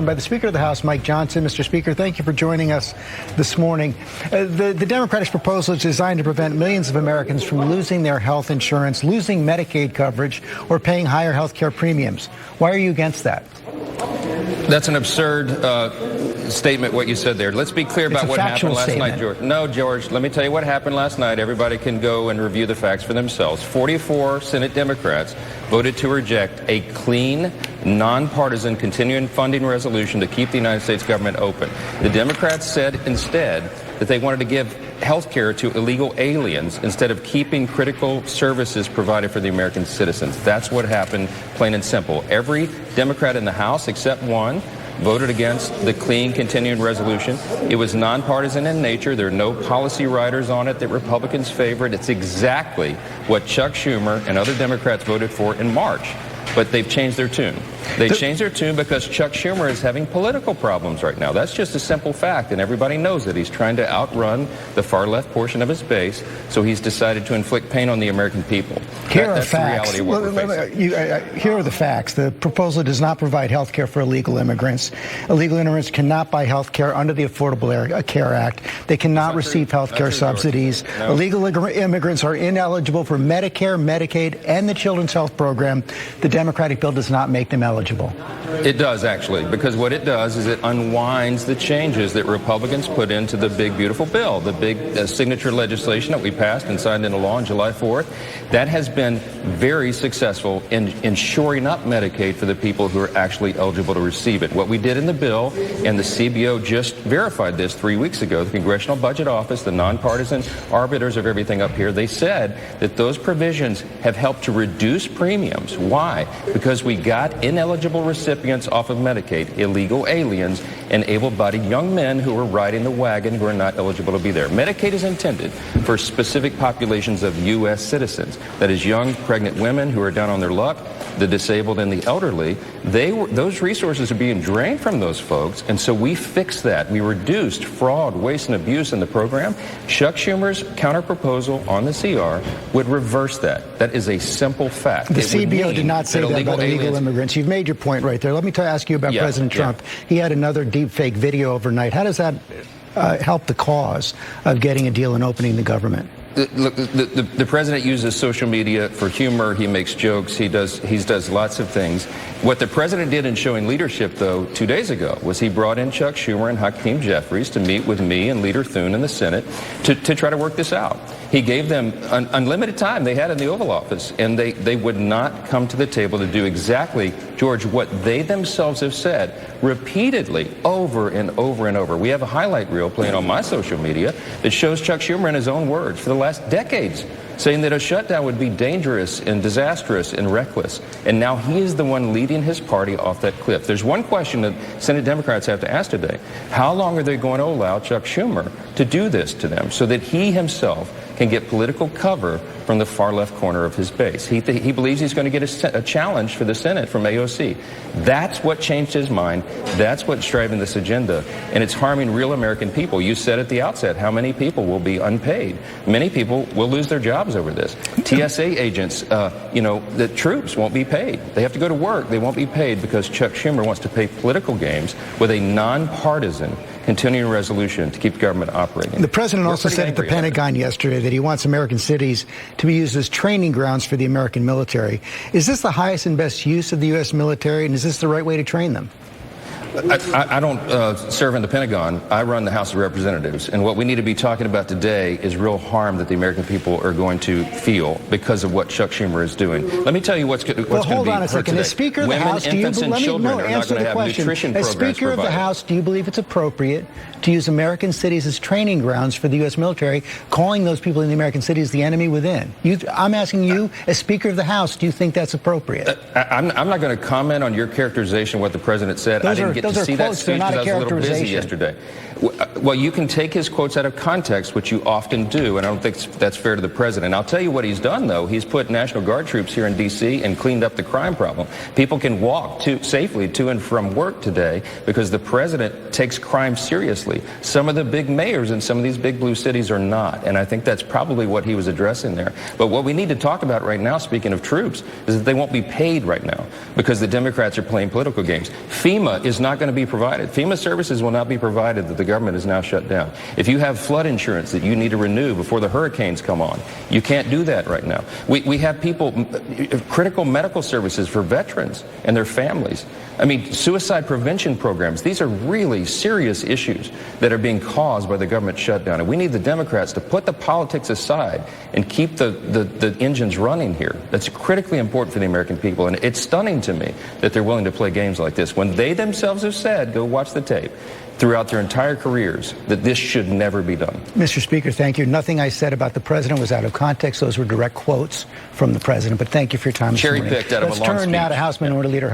By the Speaker of the House, Mike Johnson. Mr. Speaker, thank you for joining us this morning. The Democratic proposal is designed to prevent millions of Americans from losing their health insurance, losing Medicaid coverage, or paying higher health care premiums. Why are you against that? That's an absurd statement, what you said there. Let's be clear about what happened last night, George. No, George, let me tell you what happened last night. Everybody can go and review the facts for themselves. 44 Senate Democrats voted to reject a clean, nonpartisan, continuing funding resolution to keep the United States government open. The Democrats said instead that they wanted to give health care to illegal aliens instead of keeping critical services provided for the American citizens. That's what happened, plain and simple. Every Democrat in the House, except one, voted against the clean continuing resolution. It was nonpartisan in nature. There are no policy riders on it that Republicans favored. It's exactly what Chuck Schumer and other Democrats voted for in March. But they've changed their tune. They changed their tune because Chuck Schumer is having political problems right now. That's just a simple fact, and everybody knows that he's trying to outrun the far-left portion of his base, so he's decided to inflict pain on the American people. Here are facts. Here are the facts. The proposal does not provide health care for illegal immigrants. Illegal immigrants cannot buy health care under the Affordable Care Act. They cannot receive health care subsidies. No. Illegal immigrants are ineligible for Medicare, Medicaid, and the Children's Health Program. The Democratic bill does not make them eligible. It does, actually, because what it does is it unwinds the changes that Republicans put into the big, beautiful bill, the big signature legislation that we passed and signed into law on July 4th. That has been very successful in shoring up Medicaid for the people who are actually eligible to receive it. What we did in the bill, and the CBO just verified this 3 weeks ago, the Congressional Budget Office, the nonpartisan arbiters of everything up here, they said that those provisions have helped to reduce premiums. Why? Because we got ineligible recipients off of Medicaid, illegal aliens, and able-bodied young men who are riding the wagon who are not eligible to be there. Medicaid is intended for specific populations of U.S. citizens. That is young, pregnant women who are down on their luck, the disabled and the elderly. Those resources are being drained from those folks, and so we fixed that. We reduced fraud, waste, and abuse in the program. Chuck Schumer's counterproposal on the CR would reverse that. That is a simple fact. The CBO did not say that about illegal immigrants. You've made your point right there. Let me ask you about President Trump. He had another deepfake video overnight. How does that help the cause of getting a deal and opening the government? Look, the president uses social media for humor. He makes jokes. He does lots of things. What the president did in showing leadership, though, 2 days ago, was he brought in Chuck Schumer and Hakeem Jeffries to meet with me and Leader Thune in the Senate to try to work this out. He gave them unlimited time they had in the Oval Office, and they would not come to the table to do exactly, George, what they themselves have said repeatedly over and over and over. We have a highlight reel playing on my social media that shows Chuck Schumer in his own words for the last decades saying that a shutdown would be dangerous and disastrous and reckless. And now he is the one leading his party off that cliff. There's one question that Senate Democrats have to ask today. How long are they going to allow Chuck Schumer to do this to them so that he himself can get political cover from the far left corner of his base? He believes he's going to get a challenge for the Senate from AOC. That's what changed his mind. That's what's driving this agenda. And it's harming real American people. You said at the outset how many people will be unpaid. Many people will lose their jobs over this. TSA agents, the troops won't be paid. They have to go to work. They won't be paid because Chuck Schumer wants to play political games with a nonpartisan continuing resolution to keep government operating. The president also said at the Pentagon yesterday that he wants American cities to be used as training grounds for the American military. Is this the highest and best use of the U.S. military, and is this the right way to train them? I don't serve in the Pentagon. I run the House of Representatives. And what we need to be talking about today is real harm that the American people are going to feel because of what Chuck Schumer is doing. Let me tell you what's going to be heard today. Hold on a second. As Speaker of the House, do you believe it's appropriate to use American cities as training grounds for the U.S. military, calling those people in the American cities the enemy within? I'm asking you, as Speaker of the House, do you think that's appropriate? I'm not going to comment on your characterization of what the president said. I didn't get to see that speech because I was a little busy yesterday. Well, you can take his quotes out of context, which you often do, and I don't think that's fair to the president. I'll tell you what he's done, though. He's put National Guard troops here in D.C. and cleaned up the crime problem. People can walk safely to and from work today because the president takes crime seriously. Some of the big mayors in some of these big blue cities are not, and I think that's probably what he was addressing there. But what we need to talk about right now, speaking of troops, is that they won't be paid right now because the Democrats are playing political games. FEMA is not going to be provided. FEMA services will not be provided that the government is now shut down. If you have flood insurance that you need to renew before the hurricanes come on, you can't do that right now. We have critical medical services for veterans and their families. I mean, suicide prevention programs. These are really serious issues that are being caused by the government shutdown. And we need the Democrats to put the politics aside and keep the engines running here. That's critically important for the American people. And it's stunning to me that they're willing to play games like this when they themselves have said, go watch the tape, throughout their entire careers, that this should never be done. Mr. Speaker, thank you. Nothing I said about the president was out of context. Those were direct quotes from the president. But thank you for your time this morning. Cherry-picked out of a long speech. Let's turn now to House Minority Leader